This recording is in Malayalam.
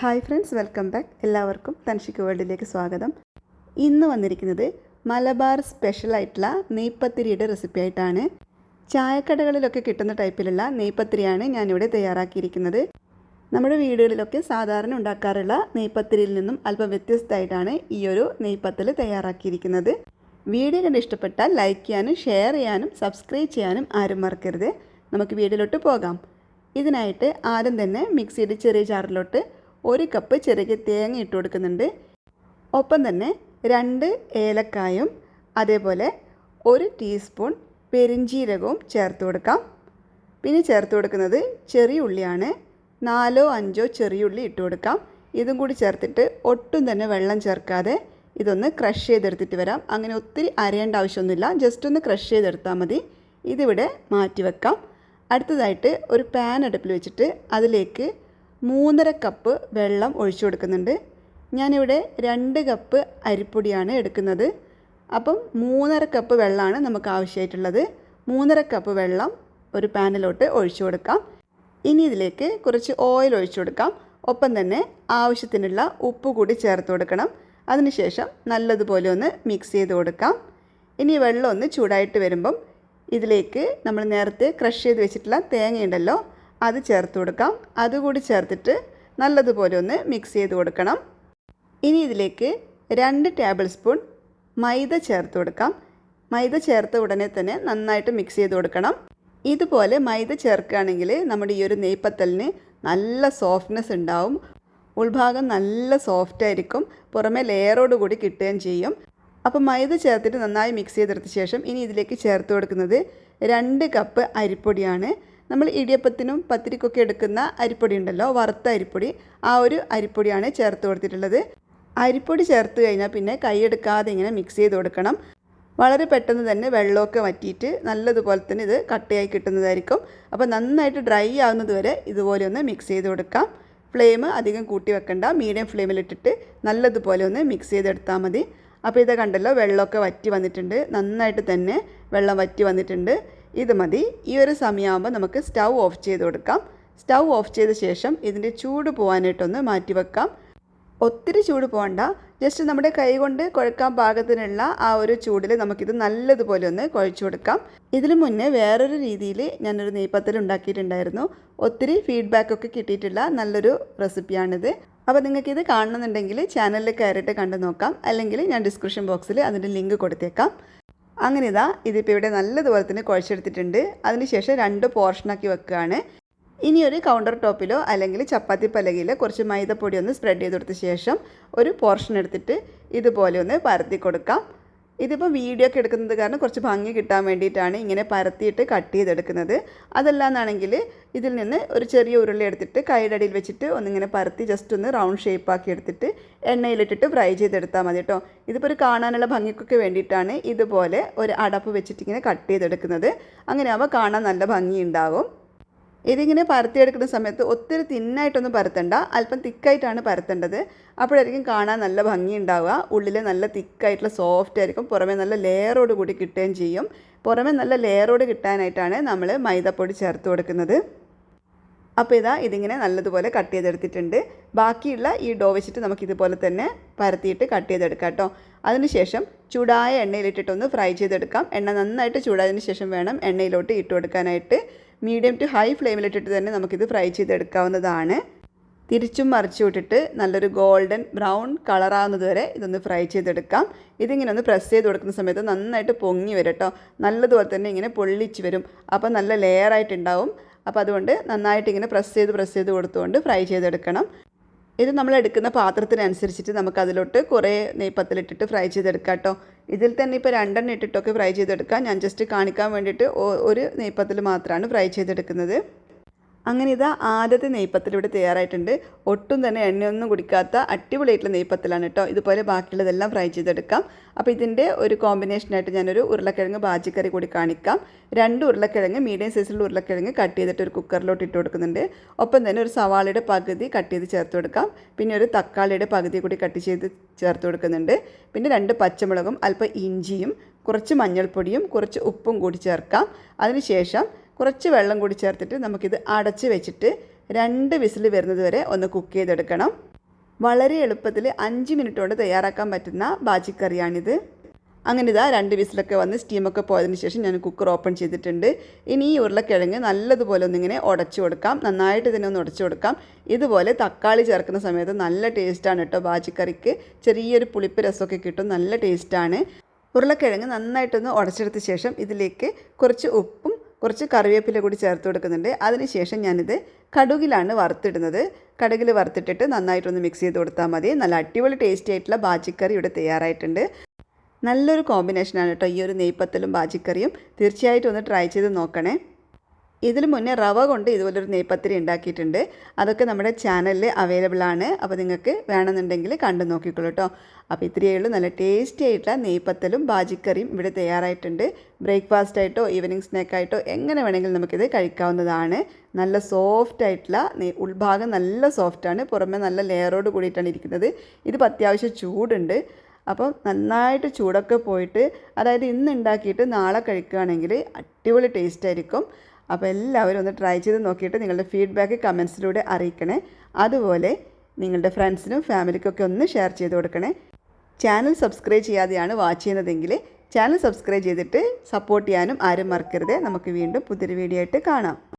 Hi friends, welcome back. എല്ലാവർക്കും തൻഷിക് വേൾഡിലേക്ക് സ്വാഗതം. ഇന്ന് വന്നിരിക്കുന്നത് മലബാർ സ്പെഷ്യലായിട്ടുള്ള നെയ്പത്തിരിയുടെ റെസിപ്പി ആയിട്ടാണ്. ചായക്കടകളിലൊക്കെ കിട്ടുന്ന ടൈപ്പിലുള്ള നെയ്പത്തിരിയാണ് ഞാനിവിടെ തയ്യാറാക്കിയിരിക്കുന്നത്. നമ്മുടെ വീടുകളിലൊക്കെ സാധാരണ ഉണ്ടാക്കാറുള്ള നെയ്പത്തിരിയിൽ നിന്നും അല്പം വ്യത്യസ്തമായിട്ടാണ് ഈ ഒരു നെയ്പത്തൽ തയ്യാറാക്കിയിരിക്കുന്നത്. വീഡിയോ കണ്ട് ഇഷ്ടപ്പെട്ടാൽ ലൈക്ക് ചെയ്യാനും ഷെയർ ചെയ്യാനും സബ്സ്ക്രൈബ് ചെയ്യാനും ആരും മറക്കരുത്. നമുക്ക് വീഡിയോയിലോട്ട് പോകാം. ഇതിനായിട്ട് ആദ്യം തന്നെ മിക്സിയുടെ ചെറിയ ജാറിലോട്ട് 1 കപ്പ് ചെറിയ തേങ്ങ ഇട്ട് കൊടുക്കുന്നുണ്ട്. ഒപ്പം തന്നെ 2 ഏലക്കായും അതേപോലെ 1 ടീസ്പൂൺ പെരിഞ്ജീരകവും ചേർത്ത് കൊടുക്കാം. പിന്നെ ചേർത്ത് കൊടുക്കുന്നത് ചെറിയ ഉള്ളിയാണ്. 4-5 ചെറിയ ഉള്ളി ഇട്ട് കൊടുക്കാം. ഇതും കൂടി ചേർത്തിട്ട് ഒട്ടും തന്നെ വെള്ളം ചേർക്കാതെ ഇതൊന്ന് ക്രഷ് ചെയ്തെടുത്തിട്ട് വരാം. അങ്ങനെ ഒത്തിരി അരയേണ്ട ആവശ്യമൊന്നുമില്ല, ജസ്റ്റ് ഒന്ന് ക്രഷ് ചെയ്തെടുത്താൽ മതി. ഇതിവിടെ മാറ്റി വെക്കാം. അടുത്തതായിട്ട് ഒരു പാൻ അടുപ്പിൽ വെച്ചിട്ട് അതിലേക്ക് 3.5 കപ്പ് വെള്ളം ഒഴിച്ചു കൊടുക്കുന്നുണ്ട്. ഞാനിവിടെ 2 കപ്പ് അരിപ്പൊടിയാണ് എടുക്കുന്നത്. അപ്പം 3.5 കപ്പ് വെള്ളമാണ് നമുക്ക് ആവശ്യമായിട്ടുള്ളത്. 3.5 കപ്പ് വെള്ളം ഒരു പാനിലോട്ട് ഒഴിച്ചു കൊടുക്കാം. ഇനി ഇതിലേക്ക് കുറച്ച് ഓയിൽ ഒഴിച്ചു കൊടുക്കാം. ഒപ്പം തന്നെ ആവശ്യത്തിനുള്ള ഉപ്പ് കൂടി ചേർത്ത് കൊടുക്കണം. അതിനുശേഷം നല്ലതുപോലെ ഒന്ന് മിക്സ് ചെയ്ത് കൊടുക്കാം. ഇനി വെള്ളം ഒന്ന് ചൂടായിട്ട് വരുമ്പം ഇതിലേക്ക് നമ്മൾ നേരത്തെ ക്രഷ് ചെയ്ത് വെച്ചിട്ടുള്ള തേങ്ങയുണ്ടല്ലോ, അത് ചേർത്ത് കൊടുക്കാം. അതുകൂടി ചേർത്തിട്ട് നല്ലതുപോലെ ഒന്ന് മിക്സ് ചെയ്ത് കൊടുക്കണം. ഇനി ഇതിലേക്ക് 2 ടേബിൾ സ്പൂൺ മൈദ ചേർത്ത് കൊടുക്കാം. മൈദ ചേർത്ത ഉടനെ തന്നെ നന്നായിട്ട് മിക്സ് ചെയ്ത് കൊടുക്കണം. ഇതുപോലെ മൈദ ചേർക്കുകയാണെങ്കിൽ നമ്മുടെ ഈ ഒരു നെയ്പത്തലിന് നല്ല സോഫ്റ്റ്നെസ് ഉണ്ടാവും. ഉൾഭാഗം നല്ല സോഫ്റ്റ് ആയിരിക്കും, പുറമെ ലെയറോട് കൂടി കിട്ടുകയും ചെയ്യും. അപ്പോൾ മൈദ ചേർത്തിട്ട് നന്നായി മിക്സ് ചെയ്തെടുത്ത ശേഷം ഇനി ഇതിലേക്ക് ചേർത്ത് കൊടുക്കുന്നത് 2 കപ്പ് അരിപ്പൊടിയാണ്. നമ്മൾ ഇടിയപ്പത്തിനും പത്തിരിക്കൊക്കെ എടുക്കുന്ന അരിപ്പൊടി ഉണ്ടല്ലോ, വറുത്ത അരിപ്പൊടി, ആ ഒരു അരിപ്പൊടിയാണ് ചേർത്ത് കൊടുത്തിട്ടുള്ളത്. അരിപ്പൊടി ചേർത്ത് കഴിഞ്ഞാൽ പിന്നെ കൈയെടുക്കാതെ ഇങ്ങനെ മിക്സ് ചെയ്ത് കൊടുക്കണം. വളരെ പെട്ടെന്ന് തന്നെ വെള്ളമൊക്കെ വറ്റിയിട്ട് നല്ലതുപോലെ തന്നെ ഇത് കട്ടയായി കിട്ടുന്നതായിരിക്കും. അപ്പോൾ നന്നായിട്ട് ഡ്രൈ ആവുന്നത് വരെ ഇതുപോലെ ഒന്ന് മിക്സ് ചെയ്ത് കൊടുക്കാം. ഫ്ലെയിം അധികം കൂട്ടി വെക്കണ്ട, മീഡിയം ഫ്ലെയിമിലിട്ടിട്ട് നല്ലതുപോലെ ഒന്ന് മിക്സ് ചെയ്തെടുത്താൽ മതി. അപ്പോൾ ഇത് കണ്ടല്ലോ, വെള്ളമൊക്കെ വറ്റി വന്നിട്ടുണ്ട്, നന്നായിട്ട് തന്നെ വെള്ളം വറ്റി വന്നിട്ടുണ്ട്. ഇത് മതി. ഈ ഒരു സമയമാകുമ്പോൾ നമുക്ക് സ്റ്റൗ ഓഫ് ചെയ്ത് കൊടുക്കാം. സ്റ്റൗ ഓഫ് ചെയ്ത ശേഷം ഇതിൻ്റെ ചൂട് പോകാനായിട്ടൊന്ന് മാറ്റി വെക്കാം. ഒത്തിരി ചൂട് പോകണ്ട, ജസ്റ്റ് നമ്മുടെ കൈ കൊണ്ട് കുഴക്കാൻ പാകത്തിനുള്ള ആ ഒരു ചൂടിൽ നമുക്കിത് നല്ലതുപോലെ ഒന്ന് കുഴച്ചു കൊടുക്കാം. ഇതിനു മുന്നേ വേറൊരു രീതിയിൽ ഞാനൊരു നെയ്പത്തൽ ഉണ്ടാക്കിയിട്ടുണ്ടായിരുന്നു. ഒത്തിരി ഫീഡ്ബാക്കൊക്കെ കിട്ടിയിട്ടുള്ള നല്ലൊരു റെസിപ്പിയാണിത്. അപ്പോൾ നിങ്ങൾക്കിത് കാണണമെന്നുണ്ടെങ്കിൽ ചാനലിൽ കയറിയിട്ട് കണ്ടു നോക്കാം, അല്ലെങ്കിൽ ഞാൻ ഡിസ്ക്രിപ്ഷൻ ബോക്സിൽ അതിൻ്റെ ലിങ്ക് കൊടുത്തേക്കാം. അങ്ങനെ ഇതിപ്പോൾ ഇവിടെ നല്ലതുപോലെ തന്നെ കുഴച്ചെടുത്തിട്ടുണ്ട്. അതിനുശേഷം 2 പോർഷനാക്കി വെക്കുകയാണ്. ഇനി ഒരു കൗണ്ടർ ടോപ്പിലോ അല്ലെങ്കിൽ ചപ്പാത്തി പലകയിലോ കുറച്ച് മൈദപ്പൊടി ഒന്ന് സ്പ്രെഡ് ചെയ്ത് കൊടുത്ത ശേഷം ഒരു പോർഷൻ എടുത്തിട്ട് ഇതുപോലെ ഒന്ന് പരത്തി കൊടുക്കാം. ഇതിപ്പോൾ വീഡിയോ ഒക്കെ എടുക്കുന്നത് കാരണം കുറച്ച് ഭംഗി കിട്ടാൻ വേണ്ടിയിട്ടാണ് ഇങ്ങനെ പരത്തിയിട്ട് കട്ട് ചെയ്തെടുക്കുന്നത്. അതല്ലാന്നാണെങ്കിൽ ഇതിൽ നിന്ന് ഒരു ചെറിയ ഉരുളി എടുത്തിട്ട് കൈയുടെ അടിയിൽ വെച്ചിട്ട് ഒന്നിങ്ങനെ പരത്തി ജസ്റ്റ് ഒന്ന് റൗണ്ട് ഷേപ്പാക്കി എടുത്തിട്ട് എണ്ണയിലിട്ടിട്ട് ഫ്രൈ ചെയ്തെടുത്താൽ മതി കേട്ടോ. ഇതിപ്പോൾ ഒരു കാണാനുള്ള ഭംഗിക്കൊക്കെ വേണ്ടിയിട്ടാണ് ഇതുപോലെ ഒരു അടപ്പ് വെച്ചിട്ട് ഇങ്ങനെ കട്ട് ചെയ്തെടുക്കുന്നത്. അങ്ങനെ ആവുമ്പോൾ കാണാൻ നല്ല ഭംഗിയുണ്ടാവും. ഇതിങ്ങനെ പരത്തിയെടുക്കുന്ന സമയത്ത് ഒത്തിരി തിന്നായിട്ടൊന്നും പരത്തണ്ട, അല്പം തിക്കായിട്ടാണ് പരത്തേണ്ടത്. അപ്പോഴായിരിക്കും കാണാൻ നല്ല ഭംഗി ഉണ്ടാവുക. ഉള്ളിൽ നല്ല തിക്കായിട്ടുള്ള സോഫ്റ്റ് ആയിരിക്കും, പുറമെ നല്ല ലെയറോട് കൂടി കിട്ടുകയും ചെയ്യും. പുറമെ നല്ല ലെയറോട് കിട്ടാനായിട്ടാണ് നമ്മൾ മൈദപ്പൊടി ചേർത്ത് കൊടുക്കുന്നത്. അപ്പോൾ ഇതിങ്ങനെ നല്ലതുപോലെ കട്ട് ചെയ്തെടുത്തിട്ടുണ്ട്. ബാക്കിയുള്ള ഈ ഡോ വെച്ചിട്ട് നമുക്കിതുപോലെ തന്നെ പരത്തിയിട്ട് കട്ട് ചെയ്തെടുക്കാം കേട്ടോ. അതിനുശേഷം ചൂടായ എണ്ണയിലിട്ടിട്ടൊന്ന് ഫ്രൈ ചെയ്തെടുക്കാം. എണ്ണ നന്നായിട്ട് ചൂടായതിന് ശേഷം വേണം എണ്ണയിലോട്ട് ഇട്ട് കൊടുക്കാനായിട്ട്. മീഡിയം ടു ഹൈ ഫ്ലെയിമിലിട്ടിട്ട് തന്നെ നമുക്കിത് ഫ്രൈ ചെയ്തെടുക്കാവുന്നതാണ്. തിരിച്ചും മറിച്ചു വിട്ടിട്ട് നല്ലൊരു ഗോൾഡൻ ബ്രൗൺ കളറാവുന്നത് വരെ ഇതൊന്ന് ഫ്രൈ ചെയ്തെടുക്കാം. ഇതിങ്ങനെ ഒന്ന് പ്രസ് ചെയ്ത് കൊടുക്കുന്ന സമയത്ത് നന്നായിട്ട് പൊങ്ങി വരും കേട്ടോ. നല്ലതുപോലെ തന്നെ ഇങ്ങനെ പൊള്ളിച്ച് വരും. അപ്പോൾ നല്ല ലെയറായിട്ടുണ്ടാവും. അപ്പോൾ അതുകൊണ്ട് നന്നായിട്ട് ഇങ്ങനെ പ്രസ് ചെയ്ത് കൊടുത്തുകൊണ്ട് ഫ്രൈ ചെയ്തെടുക്കണം. ഇത് നമ്മൾ എടുക്കുന്ന പാത്രത്തിനനുസരിച്ചിട്ട് നമുക്ക് അതിലോട്ട് കുറേ നെയ്പത്തലിട്ടിട്ട് ഫ്രൈ ചെയ്തെടുക്കാം കേട്ടോ. ഇതിൽ തന്നെ ഇപ്പോൾ 2 എണ്ണം ഇട്ടിട്ടൊക്കെ ഫ്രൈ ചെയ്തെടുക്കാം. ഞാൻ ജസ്റ്റ് കാണിക്കാൻ വേണ്ടിയിട്ട് ഒരു നെയ്പത്തൽ മാത്രമാണ് ഫ്രൈ ചെയ്തെടുക്കുന്നത്. അങ്ങനെ ആദ്യത്തെ നെയ്പത്തൽ ഇവിടെ തയ്യാറായിട്ടുണ്ട്. ഒട്ടും തന്നെ എണ്ണയൊന്നും കുടിക്കാത്ത അടിപൊളിയായിട്ടുള്ള നെയ്പത്തലാണ് കേട്ടോ. ഇതുപോലെ ബാക്കിയുള്ളതെല്ലാം ഫ്രൈ ചെയ്തെടുക്കാം. അപ്പോൾ ഇതിൻ്റെ ഒരു കോമ്പിനേഷനായിട്ട് ഞാനൊരു ഉരുളക്കിഴങ്ങ് ബാജിക്കറി കൂടി കാണിക്കാം. 2 ഉരുളക്കിഴങ്ങ്, മീഡിയം സൈസിലുള്ള ഉരുളക്കിഴങ്ങ് കട്ട് ചെയ്തിട്ട് ഒരു കുക്കറിലോട്ട് ഇട്ട് കൊടുക്കുന്നുണ്ട്. ഒപ്പം തന്നെ ഒരു സവാളയുടെ പകുതി കട്ട് ചെയ്ത് ചേർത്ത് കൊടുക്കാം. പിന്നെ ഒരു തക്കാളിയുടെ പകുതി കൂടി കട്ട് ചെയ്ത് ചേർത്ത് കൊടുക്കുന്നുണ്ട്. പിന്നെ 2 പച്ചമുളകും അല്പം ഇഞ്ചിയും കുറച്ച് മഞ്ഞൾപ്പൊടിയും കുറച്ച് ഉപ്പും കൂടി ചേർക്കാം. അതിനുശേഷം കുറച്ച് വെള്ളം കൂടി ചേർത്തിട്ട് നമുക്കിത് അടച്ച് വെച്ചിട്ട് 2 വിസിൽ വരുന്നത് വരെ ഒന്ന് കുക്ക് ചെയ്തെടുക്കണം. വളരെ എളുപ്പത്തിൽ 5 മിനിറ്റ് കൊണ്ട് തയ്യാറാക്കാൻ പറ്റുന്ന ബാജിക്കറിയാണിത്. അങ്ങനെ ഇതാ 2 വിസിലൊക്കെ വന്ന് സ്റ്റീമൊക്കെ പോയതിന് ശേഷം ഞാൻ കുക്കർ ഓപ്പൺ ചെയ്തിട്ടുണ്ട്. ഇനി ഈ ഉരുളക്കിഴങ്ങ് നല്ലതുപോലെ ഒന്നിങ്ങനെ ഉടച്ചു കൊടുക്കാം. നന്നായിട്ട് ഇതിനെ ഒന്ന് ഉടച്ചു കൊടുക്കാം. ഇതുപോലെ തക്കാളി ചേർക്കുന്ന സമയത്ത് നല്ല ടേസ്റ്റാണ് കേട്ടോ ബാജിക്കറിക്ക്. ചെറിയൊരു പുളിപ്പ് രസമൊക്കെ കിട്ടും, നല്ല ടേസ്റ്റാണ്. ഉരുളക്കിഴങ്ങ് നന്നായിട്ടൊന്ന് ഉടച്ചെടുത്ത ശേഷം ഇതിലേക്ക് കുറച്ച് ഉപ്പും കുറച്ച് കറിവേപ്പില കൂടി ചേർത്ത് കൊടുക്കുന്നുണ്ട്. അതിനുശേഷം ഞാനിത് കടുകിലാണ് വറുത്തിടുന്നത്. കടുകിൽ വറുത്തിട്ടിട്ട് നന്നായിട്ടൊന്ന് മിക്സ് ചെയ്ത് കൊടുത്താൽ മതി. നല്ല അടിപൊളി ടേസ്റ്റി ആയിട്ടുള്ള ബാജിക്കറി ഇവിടെ തയ്യാറായിട്ടുണ്ട്. നല്ലൊരു കോമ്പിനേഷനാണ് കേട്ടോ ഈ ഒരു നെയ്പ്പത്തലും ബാജിക്കറിയും. തീർച്ചയായിട്ടും ഒന്ന് ട്രൈ ചെയ്ത് നോക്കണേ. ഇതിന് മുന്നേ റവ കൊണ്ട് ഇതുപോലൊരു നെയ്പ്പത്തിരി ഉണ്ടാക്കിയിട്ടുണ്ട്. അതൊക്കെ നമ്മുടെ ചാനലിൽ അവൈലബിൾ ആണ്. അപ്പോൾ നിങ്ങൾക്ക് വേണമെന്നുണ്ടെങ്കിൽ കണ്ടു നോക്കിക്കോളൂ കേട്ടോ. അപ്പോൾ ഇത്രയേ ഉള്ളൂ. നല്ല ടേസ്റ്റി ആയിട്ടുള്ള നെയ്പ്പത്തലും ബാജിക്കറിയും ഇവിടെ തയ്യാറായിട്ടുണ്ട്. ബ്രേക്ക്ഫാസ്റ്റ് ആയിട്ടോ ഈവനിങ് സ്നാക്കായിട്ടോ എങ്ങനെ വേണമെങ്കിലും നമുക്കിത് കഴിക്കാവുന്നതാണ്. നല്ല സോഫ്റ്റ് ആയിട്ടുള്ള ഉൾഭാഗം നല്ല സോഫ്റ്റാണ്, പുറമെ നല്ല ലെയറോട് കൂടിയിട്ടാണ് ഇരിക്കുന്നത്. ഇതിപ്പോൾ അത്യാവശ്യം ചൂടുണ്ട്. അപ്പോൾ നന്നായിട്ട് ചൂടൊക്കെ പോയിട്ട്, അതായത് ഇന്ന് ഉണ്ടാക്കിയിട്ട് നാളെ കഴിക്കുകയാണെങ്കിൽ അടിപൊളി ടേസ്റ്റ് ആയിരിക്കും. അപ്പോൾ എല്ലാവരും ഒന്ന് ട്രൈ ചെയ്ത് നോക്കിയിട്ട് നിങ്ങളുടെ ഫീഡ്ബാക്ക് കമൻസിലൂടെ അറിയിക്കണേ. അതുപോലെ നിങ്ങളുടെ ഫ്രണ്ട്സിനും ഫാമിലിക്കൊക്കെ ഒന്ന് ഷെയർ ചെയ്ത് കൊടുക്കണേ. ചാനൽ സബ്സ്ക്രൈബ് ചെയ്യാതെയാണ് വാച്ച് ചെയ്യുന്നതെങ്കിൽ ചാനൽ സബ്സ്ക്രൈബ് ചെയ്തിട്ട് സപ്പോർട്ട് ചെയ്യാനും ആരും മറക്കരുത്. നമുക്ക് വീണ്ടും പുതിയൊരു വീഡിയോ ആയിട്ട് കാണാം.